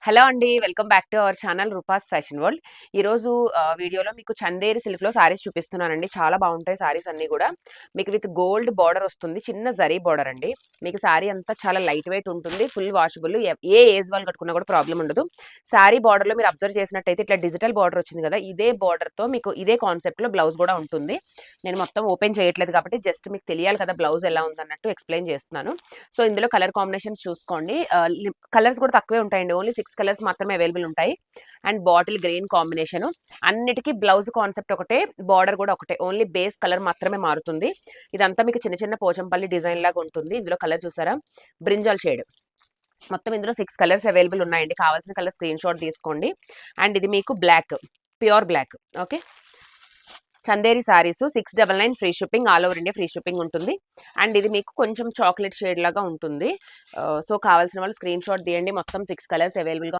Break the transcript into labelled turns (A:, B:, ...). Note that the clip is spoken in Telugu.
A: హలో అండి. Welcome back to our channel Rupa's fashion world. ఈరోజు వీడియోలో మీకు చందేరి సిల్క్‌లో సారీస్ చూపిస్తున్నానండి. చాలా బాగుంటాయి సారీస్ అన్నీ గూడా. మీకు విత్ గోల్డ్ బార్డర్ వస్తుంది. చిన్న జరీ బార్డర్ అండి. మీకు సారీ అంతా చాలా లైట్ వెయిట్ ఉంటుంది. Full washable. ఏ ఏజ్ వాళ్ళు కట్టుకున్నా కూడా ప్రాబ్లమ్ ఉండదు. సారీ బార్డర్‌లో మీరు అబ్జర్వ్ చేసినట్టయితే ఇట్లా డిజిటల్ బార్డర్ వచ్చింది కదా! ఇదే బార్డర్‌తో మీకు ఇదే కాన్సెప్ట్‌లో బ్లౌజ్ కూడా ఉంటుంది. నేను మొత్తం ఓపెన్ చేయట్లేదు కాబట్టి జస్ట్ మీకు తెలియాలి కదా బ్లౌజ్ ఎలా ఉందన్నట్టు ఎక్స్‌ప్లెయిన్ చేస్తున్నాను. సో, ఇందులో కలర్ కాంబినేషన్స్ చూసుకోండి. కలర్స్ కూడా తక్కువే ఉంటాయండి. ఓన్లీ 6 కలర్స్ మాత్రమే అవైలబుల్ ఉంటాయి. And bottle green combination. అన్నిటికీ బ్లౌజ్ కాన్సెప్ట్ ఒకటే, బార్డర్ కూడా ఒకటే. ఓన్లీ బేస్ కలర్ మాత్రమే మారుతుంది. ఇదంతా మీకు చిన్న చిన్న పోచంపల్లి డిజైన్ లాగా ఉంటుంది. ఇందులో కలర్ చూసారా? Brinjal shade. మొత్తం ఇందులో 6 కలర్స్ అవైలబుల్ ఉన్నాయండి. కావాల్సిన కలర్ స్క్రీన్ షాట్ తీసుకోండి. అండ్ ఇది మీకు black, pure black. Okay. Chanderi saris 699 free shipping, all over India free shipping ఉంటుంది. అండ్ ఇది మీకు కొంచెం చాక్లెట్ షేడ్ లాగా ఉంటుంది. సో కావాల్సిన వాళ్ళు స్క్రీన్ షాట్ తీయండి. మొత్తం 6 కలర్స్ అవైలబుల్గా